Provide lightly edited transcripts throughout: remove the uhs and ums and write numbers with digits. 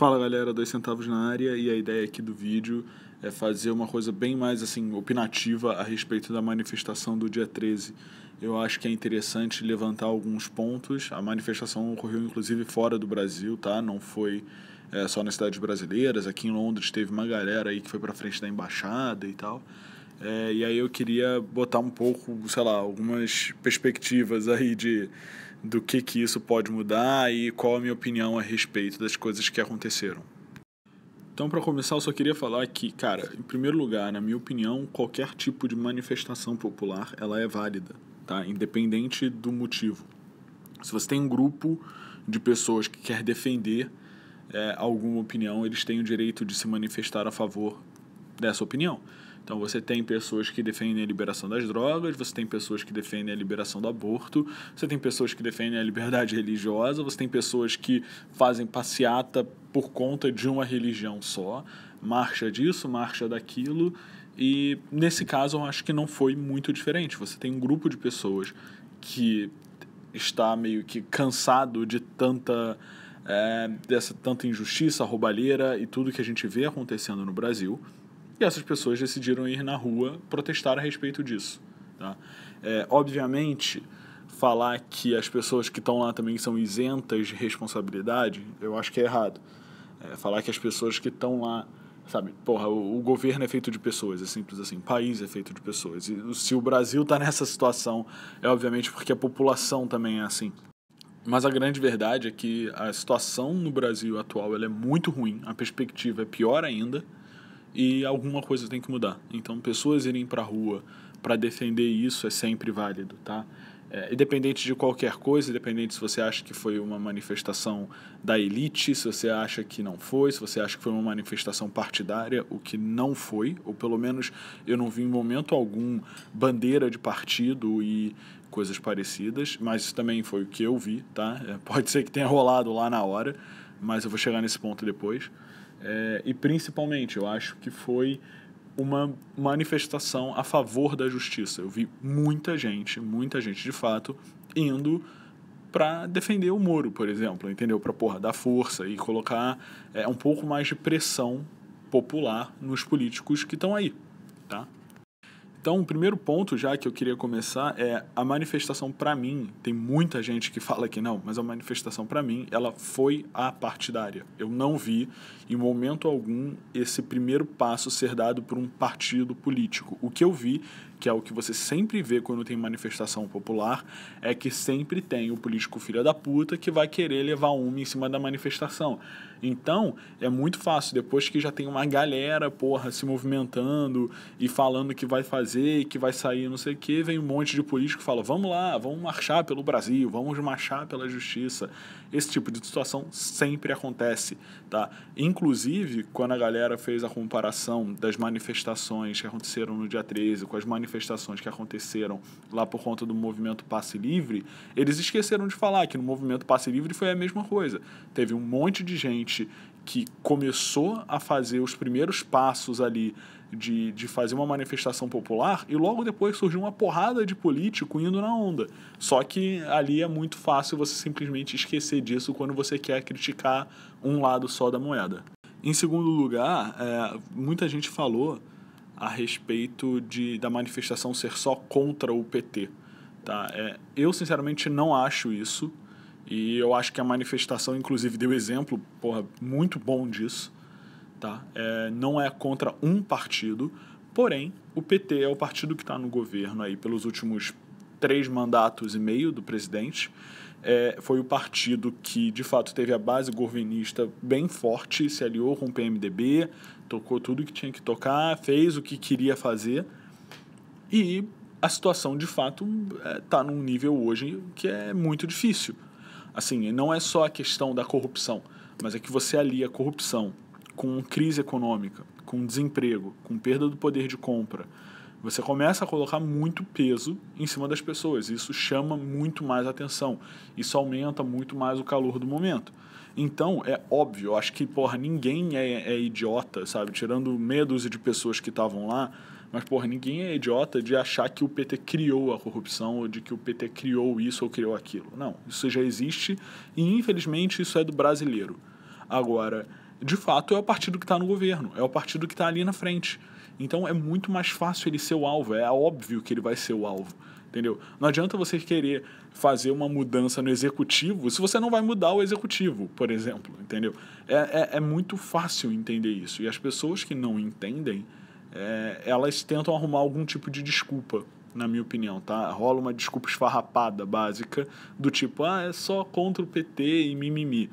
Fala galera, 2 centavos na área, e a ideia aqui do vídeo é fazer uma coisa bem mais assim opinativa a respeito da manifestação do dia 13. Eu acho que é interessante levantar alguns pontos. A manifestação ocorreu inclusive fora do Brasil, tá? Não foi só nas cidades brasileiras. Aqui em Londres teve uma galera aí que foi pra frente da embaixada e tal. E aí eu queria botar um pouco, sei lá, algumas perspectivas aí do que isso pode mudar e qual a minha opinião a respeito das coisas que aconteceram. Então, para começar, eu só queria falar que, cara, em primeiro lugar, na minha opinião, qualquer tipo de manifestação popular, ela é válida, tá? Independente do motivo. Se você tem um grupo de pessoas que quer defender alguma opinião, eles têm o direito de se manifestar a favor dessa opinião. Então você tem pessoas que defendem a liberação das drogas, você tem pessoas que defendem a liberação do aborto, você tem pessoas que defendem a liberdade religiosa, você tem pessoas que fazem passeata por conta de uma religião só, marcha disso, marcha daquilo, e nesse caso eu acho que não foi muito diferente. Você tem um grupo de pessoas que está meio que cansado de dessa tanta injustiça, roubalheira e tudo que a gente vê acontecendo no Brasil. E essas pessoas decidiram ir na rua protestar a respeito disso. Tá? Obviamente, falar que as pessoas que estão lá também são isentas de responsabilidade, eu acho que é errado. Falar que as pessoas que estão lá, sabe, porra, o governo é feito de pessoas, é simples assim, o país é feito de pessoas. E se o Brasil está nessa situação, é obviamente porque a população também é assim. Mas a grande verdade é que a situação no Brasil atual ela é muito ruim, a perspectiva é pior ainda, e alguma coisa tem que mudar. Então, pessoas irem para a rua para defender isso é sempre válido, tá? Independente de qualquer coisa, independente se você acha que foi uma manifestação da elite, se você acha que não foi, se você acha que foi uma manifestação partidária, o que não foi, ou pelo menos eu não vi em momento algum bandeira de partido e coisas parecidas, mas isso também foi o que eu vi, tá? Pode ser que tenha rolado lá na hora, mas eu vou chegar nesse ponto depois. E principalmente eu acho que foi uma manifestação a favor da justiça. Eu vi muita gente de fato, indo para defender o Moro, por exemplo, entendeu? Para dar força e colocar um pouco mais de pressão popular nos políticos que estão aí, tá? Então, o primeiro ponto já que eu queria começar é a manifestação para mim, tem muita gente que fala que não, mas a manifestação para mim, ela foi apartidária. Eu não vi, em momento algum, esse primeiro passo ser dado por um partido político. O que eu vi, que é o que você sempre vê quando tem manifestação popular, é que sempre tem o político filho da puta que vai querer levar uma em cima da manifestação. Então, é muito fácil, depois que já tem uma galera, se movimentando e falando que vai fazer, que vai sair, não sei o que, vem um monte de político e fala, vamos lá, vamos marchar pelo Brasil, vamos marchar pela justiça. Esse tipo de situação sempre acontece, tá? Inclusive, quando a galera fez a comparação das manifestações que aconteceram no dia 13 com as manifestações que aconteceram lá por conta do movimento Passe Livre, eles esqueceram de falar que no movimento Passe Livre foi a mesma coisa. Teve um monte de gente que começou a fazer os primeiros passos ali de fazer uma manifestação popular e logo depois surgiu uma porrada de político indo na onda. Só que ali é muito fácil você simplesmente esquecer disso quando você quer criticar um lado só da moeda. Em segundo lugar, muita gente falou a respeito da manifestação ser só contra o PT. Tá? Eu, sinceramente, não acho isso. E eu acho que a manifestação, inclusive, deu exemplo, muito bom disso, tá? Não é contra um partido, porém, o PT é o partido que está no governo aí pelos últimos 3 mandatos e meio do presidente. Foi o partido que, de fato, teve a base governista bem forte, se aliou com o PMDB, tocou tudo que tinha que tocar, fez o que queria fazer e a situação, de fato, está num nível hoje que é muito difícil. Assim, não é só a questão da corrupção, mas é que você alia a corrupção com crise econômica, com desemprego, com perda do poder de compra. Você começa a colocar muito peso em cima das pessoas. Isso chama muito mais atenção. Isso aumenta muito mais o calor do momento. Então, é óbvio, eu acho que, ninguém é idiota, sabe? Tirando meia dúzia de pessoas que estavam lá, mas, ninguém é idiota de achar que o PT criou a corrupção ou de que o PT criou isso ou criou aquilo. Não, isso já existe e, infelizmente, isso é do brasileiro. Agora, de fato, é o partido que está no governo, é o partido que está ali na frente. Então é muito mais fácil ele ser o alvo, é óbvio que ele vai ser o alvo, entendeu? Não adianta você querer fazer uma mudança no executivo se você não vai mudar o executivo, por exemplo, entendeu? É muito fácil entender isso. E as pessoas que não entendem, elas tentam arrumar algum tipo de desculpa, na minha opinião, tá? Rola uma desculpa esfarrapada, básica, do tipo, é só contra o PT e mimimi.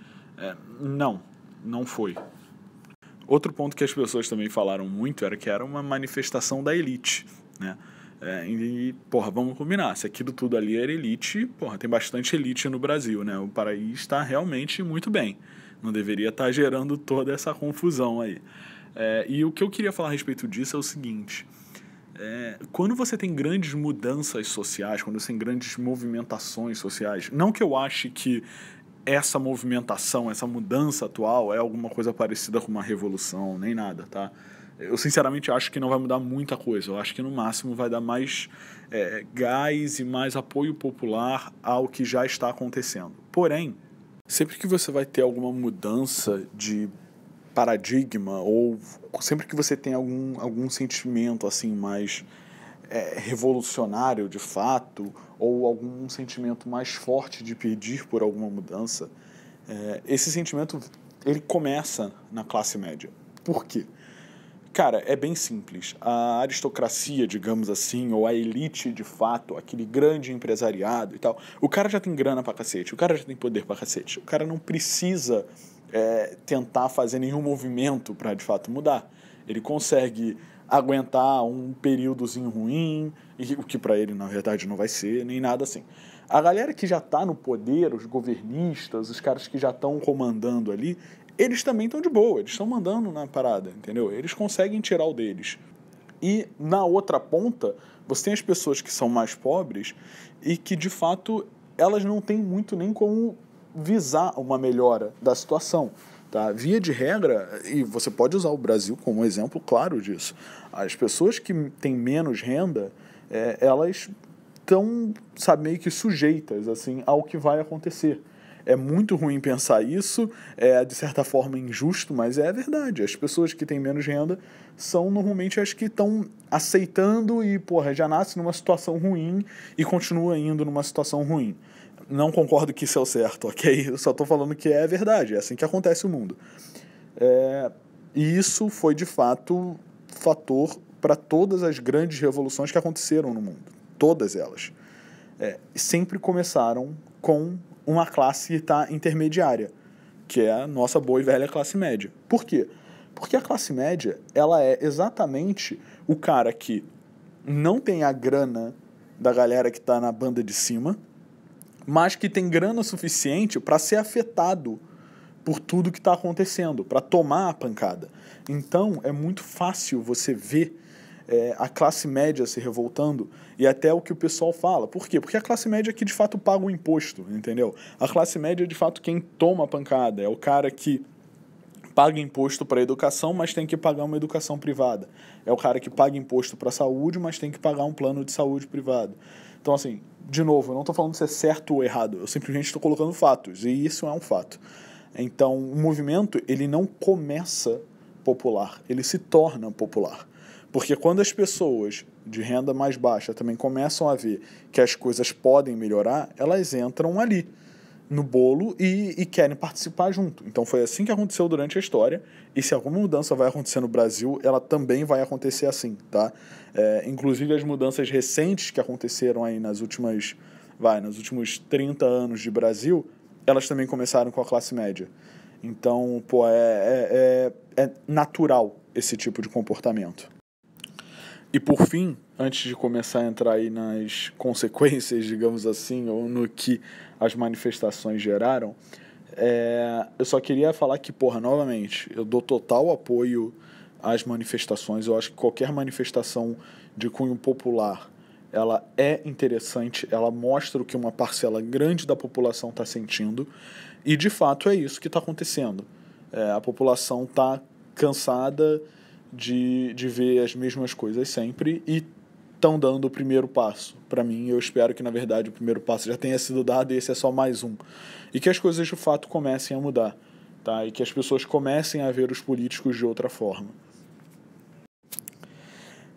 Não foi. Outro ponto que as pessoas também falaram muito era que era uma manifestação da elite, né? Porra, vamos combinar, se aquilo tudo ali era elite, porra, tem bastante elite no Brasil, né? O país está realmente muito bem. Não deveria estar gerando toda essa confusão aí. E o que eu queria falar a respeito disso é o seguinte: quando você tem grandes mudanças sociais, quando você tem grandes movimentações sociais, não que eu ache que essa movimentação, essa mudança atual é alguma coisa parecida com uma revolução, nem nada, tá? Eu sinceramente acho que não vai mudar muita coisa. Eu acho que no máximo vai dar mais gás e mais apoio popular ao que já está acontecendo. Porém, sempre que você vai ter alguma mudança de paradigma ou sempre que você tem algum sentimento assim mais revolucionário de fato, ou algum sentimento mais forte de pedir por alguma mudança, esse sentimento ele começa na classe média. Por quê? Cara, é bem simples. A aristocracia, digamos assim, ou a elite de fato, aquele grande empresariado e tal, o cara já tem grana pra cacete, o cara já tem poder pra cacete, o cara não precisa tentar fazer nenhum movimento pra de fato mudar. Ele consegue aguentar um períodozinho ruim, o que para ele, na verdade, não vai ser, nem nada assim. A galera que já está no poder, os governistas, os caras que já estão comandando ali, eles também estão de boa, eles estão mandando na parada, entendeu? Eles conseguem tirar o deles. E na outra ponta, você tem as pessoas que são mais pobres e que, de fato, elas não têm muito nem como visar uma melhora da situação. Tá? Via de regra, e você pode usar o Brasil como exemplo claro disso, as pessoas que têm menos renda, elas estão, meio que sujeitas assim, ao que vai acontecer. É muito ruim pensar isso, é de certa forma injusto, mas é verdade. As pessoas que têm menos renda são normalmente as que estão aceitando e, porra, já nasce numa situação ruim e continua indo numa situação ruim. Não concordo que isso é o certo, ok? Eu só estou falando que é verdade, é assim que acontece o mundo. E isso foi, de fato, fator para todas as grandes revoluções que aconteceram no mundo. Todas elas. Sempre começaram com uma classe intermediária, que é a nossa boa e velha classe média. Por quê? Porque a classe média, ela é exatamente o cara que não tem a grana da galera que está na banda de cima, mas que tem grana suficiente para ser afetado por tudo que está acontecendo, para tomar a pancada. Então, é muito fácil você ver a classe média se revoltando e até o que o pessoal fala. Por quê? Porque a classe média é que, de fato, paga o imposto, entendeu? A classe média é, de fato, quem toma a pancada. É o cara que paga imposto para a educação, mas tem que pagar uma educação privada. É o cara que paga imposto para a saúde, mas tem que pagar um plano de saúde privado. Então, assim, de novo, eu não estou falando se é certo ou errado, eu simplesmente estou colocando fatos, e isso é um fato. Então, o movimento, ele não começa popular, ele se torna popular. Porque quando as pessoas de renda mais baixa também começam a ver que as coisas podem melhorar, elas entram ali no bolo e querem participar junto. Então foi assim que aconteceu durante a história, e se alguma mudança vai acontecer no Brasil, ela também vai acontecer assim, tá? Inclusive as mudanças recentes que aconteceram aí nos últimos 30 anos de Brasil, elas também começaram com a classe média. Então, é natural esse tipo de comportamento. E por fim, antes de começar a entrar aí nas consequências, digamos assim, ou no que as manifestações geraram, eu só queria falar que, novamente, eu dou total apoio às manifestações. Eu acho que qualquer manifestação de cunho popular, ela é interessante, ela mostra o que uma parcela grande da população está sentindo, e de fato é isso que está acontecendo. A população está cansada de ver as mesmas coisas sempre e estão dando o primeiro passo. Para mim, eu espero que, na verdade, o primeiro passo já tenha sido dado e esse é só mais um. E que as coisas, de fato, comecem a mudar. tá? E que as pessoas comecem a ver os políticos de outra forma.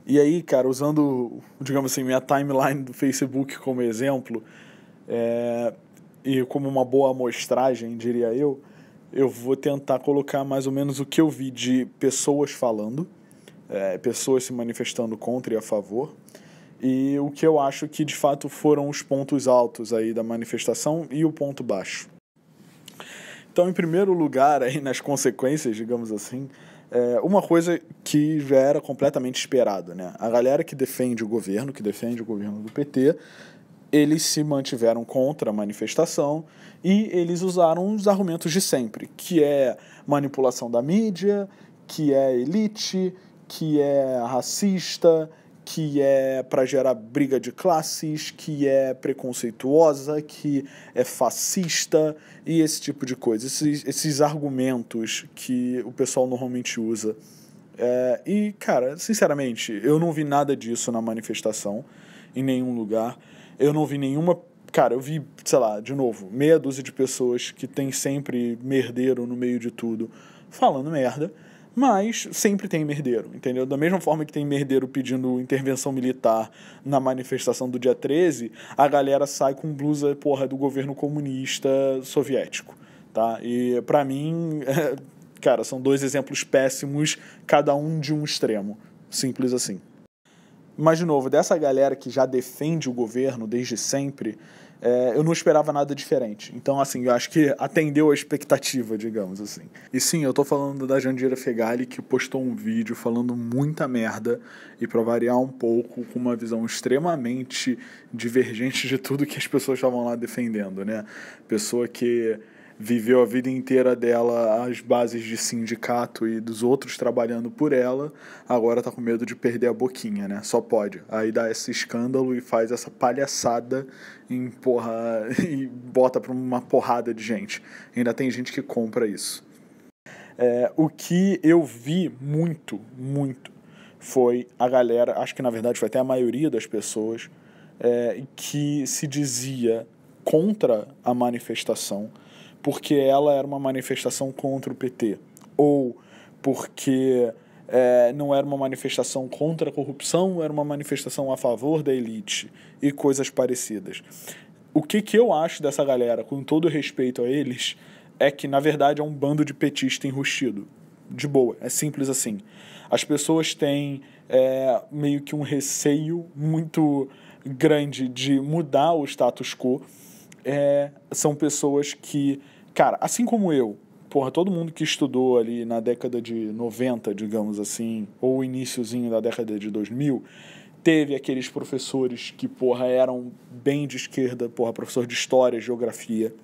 E aí, cara, usando, digamos assim, minha timeline do Facebook como exemplo, e como uma boa amostragem, diria eu vou tentar colocar mais ou menos o que eu vi de pessoas falando, pessoas se manifestando contra e a favor, e o que eu acho que de fato foram os pontos altos aí da manifestação e o ponto baixo. Então, em primeiro lugar, aí nas consequências, digamos assim, uma coisa que já era completamente esperada, né? A galera que defende o governo do PT, eles se mantiveram contra a manifestação e eles usaram os argumentos de sempre, que é manipulação da mídia, que é elite, que é racista, que é para gerar briga de classes, que é preconceituosa, que é fascista e esse tipo de coisa. Esses argumentos que o pessoal normalmente usa. E, cara, sinceramente, eu não vi nada disso na manifestação, em nenhum lugar. Eu não vi nenhuma... Cara, eu vi, sei lá, de novo, meia dúzia de pessoas que tem sempre merdeiro no meio de tudo falando merda, mas sempre tem merdeiro, entendeu? Da mesma forma que tem merdeiro pedindo intervenção militar na manifestação do dia 13, a galera sai com blusa, porra, do governo comunista soviético, tá? E pra mim, cara, são dois exemplos péssimos, cada um de um extremo. Simples assim. Mas, de novo, dessa galera que já defende o governo desde sempre, eu não esperava nada diferente. Então, assim, eu acho que atendeu a expectativa, digamos assim. E sim, eu tô falando da Jandira Fegali, que postou um vídeo falando muita merda e, pra variar um pouco, com uma visão extremamente divergente de tudo que as pessoas estavam lá defendendo, né? Pessoa que viveu a vida inteira dela às bases de sindicato e dos outros trabalhando por ela, agora tá com medo de perder a boquinha, né? Só pode. Aí dá esse escândalo e faz essa palhaçada e bota pra uma porrada de gente. Ainda tem gente que compra isso. O que eu vi muito foi a galera, acho que na verdade foi até a maioria das pessoas, que se dizia contra a manifestação, porque ela era uma manifestação contra o PT, ou porque não era uma manifestação contra a corrupção, era uma manifestação a favor da elite, e coisas parecidas. O que eu acho dessa galera, com todo respeito a eles, é que, na verdade, é um bando de petista enrustido. De boa, é simples assim. As pessoas têm meio que um receio muito grande de mudar o status quo. São pessoas que, cara, assim como eu, porra, todo mundo que estudou ali na década de 90, digamos assim, ou iniciozinho da década de 2000, teve aqueles professores que, porra, eram bem de esquerda, porra, professor de história, geografia.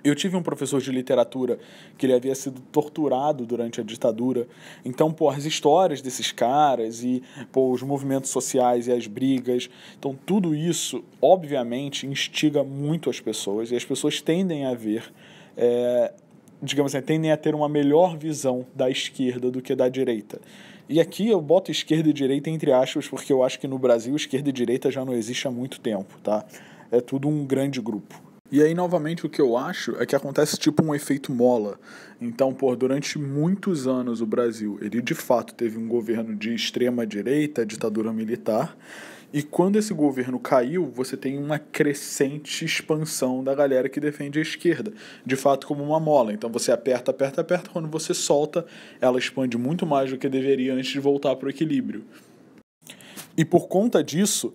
Eu tive um professor de literatura que ele havia sido torturado durante a ditadura. Então, pô, as histórias desses caras e, pô, os movimentos sociais e as brigas. Então, tudo isso, obviamente, instiga muito as pessoas. E as pessoas tendem a ver, digamos assim, tendem a ter uma melhor visão da esquerda do que da direita. E aqui eu boto esquerda e direita entre aspas, porque eu acho que no Brasil esquerda e direita já não existe há muito tempo, tá? É tudo um grande grupo. E aí, novamente, o que eu acho é que acontece tipo um efeito mola. Então, durante muitos anos o Brasil, ele de fato teve um governo de extrema direita, ditadura militar, e quando esse governo caiu, você tem uma crescente expansão da galera que defende a esquerda, de fato como uma mola. Então você aperta, quando você solta, ela expande muito mais do que deveria antes de voltar para o equilíbrio. E por conta disso,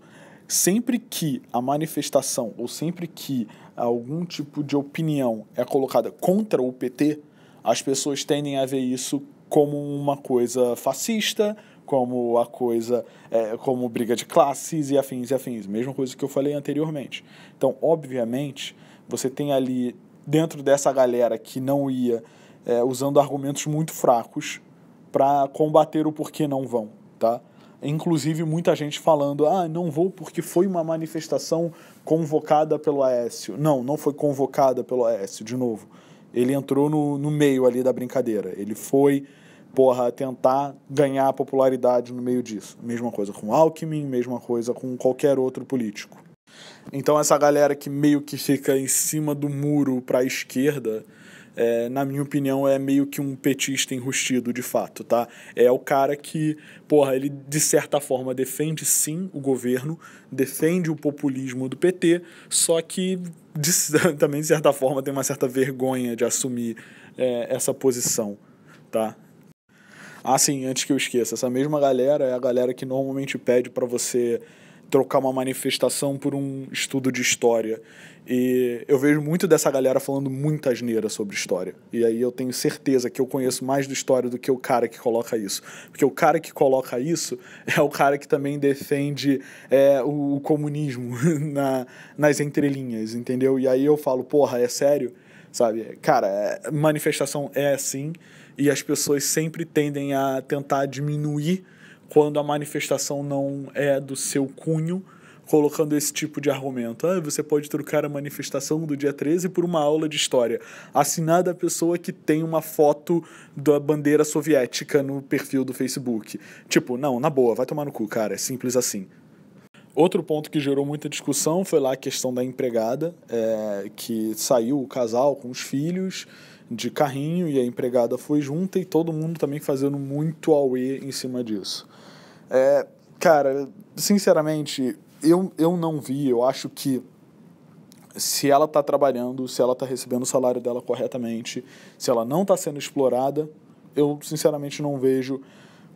sempre que a manifestação, ou sempre que algum tipo de opinião é colocada contra o PT, as pessoas tendem a ver isso como uma coisa fascista, como a coisa, como briga de classes e afins. Mesma coisa que eu falei anteriormente. Então, obviamente, você tem ali, dentro dessa galera que não ia, usando argumentos muito fracos para combater o porquê não vão, tá? Inclusive muita gente falando, não vou porque foi uma manifestação convocada pelo Aécio. Não foi convocada pelo Aécio, de novo. Ele entrou no meio ali da brincadeira. Ele foi, tentar ganhar popularidade no meio disso. Mesma coisa com Alckmin, mesma coisa com qualquer outro político. Então essa galera que meio que fica em cima do muro para a esquerda, na minha opinião, é meio que um petista enrustido, de fato, tá? É o cara que, porra, ele de certa forma defende sim o governo, defende o populismo do PT, só que também de certa forma tem uma certa vergonha de assumir essa posição, tá? Ah, sim, antes que eu esqueça, essa mesma galera é a galera que normalmente pede para você trocar uma manifestação por um estudo de história. E eu vejo muito dessa galera falando muita asneira sobre história. E aí eu tenho certeza que eu conheço mais de história do que o cara que coloca isso. Porque o cara que coloca isso é o cara que também defende o comunismo nas entrelinhas, entendeu? E aí eu falo, porra, é sério? Sabe? Cara, manifestação é assim, e as pessoas sempre tendem a tentar diminuir quando a manifestação não é do seu cunho, colocando esse tipo de argumento. Você pode trocar a manifestação do dia 13 por uma aula de história, assinada a pessoa que tem uma foto da bandeira soviética no perfil do Facebook. Tipo, não, na boa, vai tomar no cu, cara, é simples assim. Outro ponto que gerou muita discussão foi lá a questão da empregada, que saiu o casal com os filhos de carrinho e a empregada foi junta e todo mundo também fazendo muito auê em cima disso. Cara, sinceramente, eu não vi, eu acho que se ela está trabalhando, se ela está recebendo o salário dela corretamente, se ela não está sendo explorada, eu sinceramente não vejo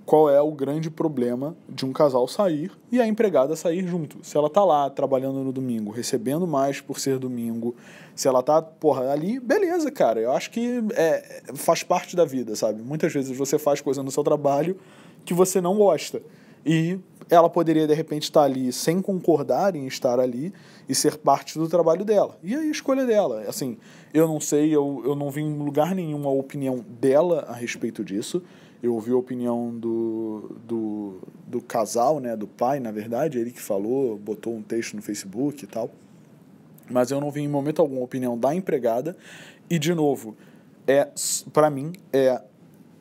qual é o grande problema de um casal sair e a empregada sair junto. Se ela tá lá trabalhando no domingo, recebendo mais por ser domingo, se ela tá, porra, ali, beleza, cara. Eu acho que faz parte da vida, sabe? Muitas vezes você faz coisa no seu trabalho que você não gosta. E ela poderia, de repente, estar ali sem concordar em estar ali e ser parte do trabalho dela. E aí a escolha dela. Assim, eu não sei, eu não vi em lugar nenhum a opinião dela a respeito disso. Eu ouvi a opinião do casal, né, do pai, na verdade, ele que falou, botou um texto no Facebook e tal. Mas eu não vi em momento algum a opinião da empregada. E, de novo, para mim,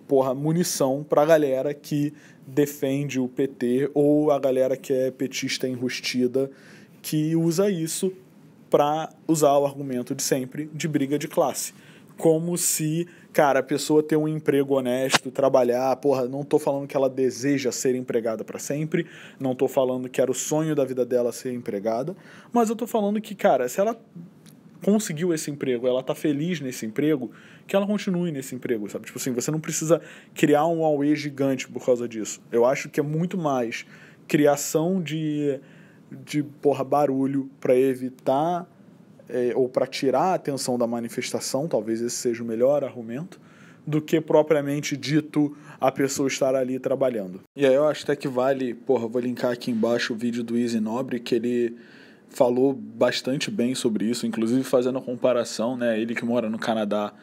porra, munição pra galera que defende o PT ou a galera que é petista enrustida que usa isso para usar o argumento de sempre de briga de classe. Como se, cara, a pessoa ter um emprego honesto, trabalhar, porra, não tô falando que ela deseja ser empregada para sempre, não tô falando que era o sonho da vida dela ser empregada, mas eu tô falando que, cara, se ela conseguiu esse emprego, ela tá feliz nesse emprego, que ela continue nesse emprego, sabe? Tipo assim, você não precisa criar um auê gigante por causa disso. Eu acho que é muito mais criação de porra, barulho para evitar ou para tirar a atenção da manifestação, talvez esse seja o melhor argumento, do que propriamente dito a pessoa estar ali trabalhando. E aí eu acho até que vale, porra, vou linkar aqui embaixo o vídeo do Easy Nobre, que ele falou bastante bem sobre isso, inclusive fazendo a comparação, né, ele que mora no Canadá,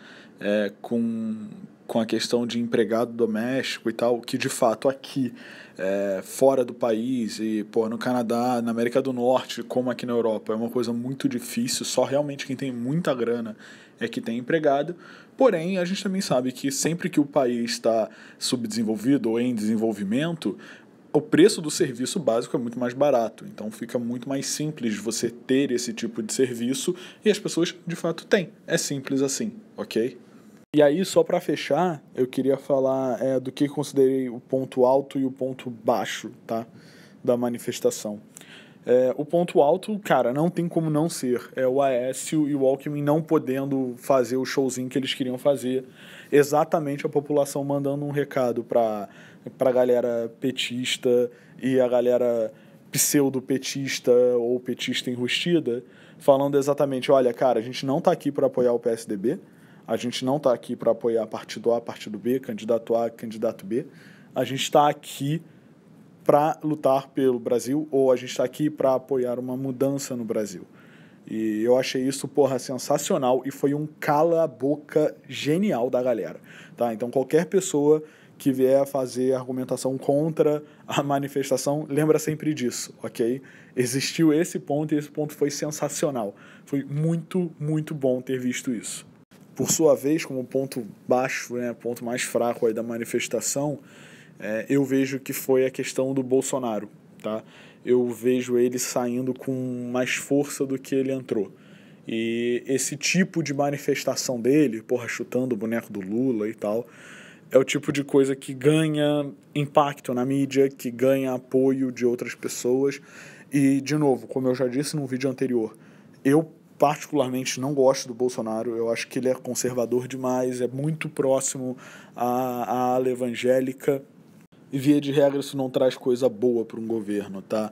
com a questão de empregado doméstico e tal, que de fato aqui, fora do país e no Canadá, na América do Norte, como aqui na Europa, é uma coisa muito difícil, só realmente quem tem muita grana é que tem empregado. Porém, a gente também sabe que sempre que o país está subdesenvolvido ou em desenvolvimento, o preço do serviço básico é muito mais barato, então fica muito mais simples você ter esse tipo de serviço e as pessoas de fato têm. É simples assim, ok? E aí, só para fechar, eu queria falar do que considerei o ponto alto e o ponto baixo, tá? Da manifestação. O ponto alto, cara, não tem como não ser. É o Aécio e o Alckmin não podendo fazer o showzinho que eles queriam fazer. Exatamente a população mandando um recado pra galera petista e a galera pseudo-petista ou petista enrustida, falando exatamente, olha, cara, a gente não tá aqui para apoiar o PSDB, a gente não tá aqui para apoiar partido A, partido B, candidato A, candidato B, a gente está aqui para lutar pelo Brasil, ou a gente está aqui para apoiar uma mudança no Brasil. E eu achei isso, porra, sensacional e foi um cala-boca genial da galera, tá? Então qualquer pessoa que vier fazer argumentação contra a manifestação, lembra sempre disso, ok? Existiu esse ponto e esse ponto foi sensacional. Foi muito, muito bom ter visto isso. Por sua vez, como ponto baixo, né, ponto mais fraco aí da manifestação, eu vejo que foi a questão do Bolsonaro, tá? Eu vejo ele saindo com mais força do que ele entrou. E esse tipo de manifestação dele, porra, chutando o boneco do Lula e tal, é o tipo de coisa que ganha impacto na mídia, que ganha apoio de outras pessoas. E, de novo, como eu já disse no vídeo anterior, eu particularmente não gosto do Bolsonaro, eu acho que ele é conservador demais, é muito próximo à ala evangélica, e via de regra isso não traz coisa boa para um governo, tá?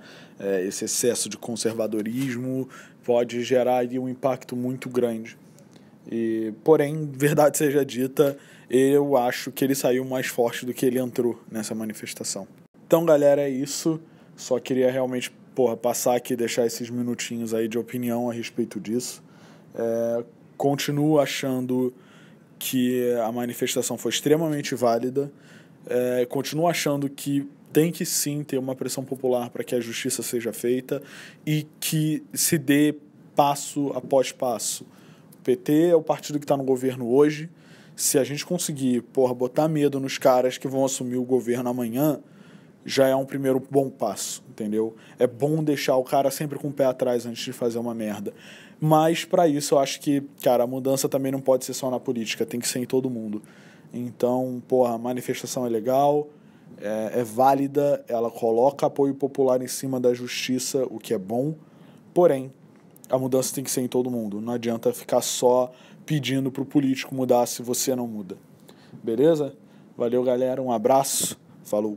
Esse excesso de conservadorismo pode gerar aí um impacto muito grande. Porém, verdade seja dita, eu acho que ele saiu mais forte do que ele entrou nessa manifestação. Então, galera, é isso. Só queria realmente, passar aqui e deixar esses minutinhos aí de opinião a respeito disso. Continuo achando que a manifestação foi extremamente válida. Continuo achando que tem que sim ter uma pressão popular para que a justiça seja feita e que se dê passo após passo. O PT é o partido que está no governo hoje. Se a gente conseguir, botar medo nos caras que vão assumir o governo amanhã, já é um primeiro bom passo, entendeu? É bom deixar o cara sempre com o pé atrás antes de fazer uma merda. Mas, para isso, eu acho que, cara, a mudança também não pode ser só na política, tem que ser em todo mundo. Então, a manifestação é legal, é válida, ela coloca apoio popular em cima da justiça, o que é bom, porém, a mudança tem que ser em todo mundo. Não adianta ficar só pedindo pro político mudar se você não muda. Beleza? Valeu, galera, um abraço, falou!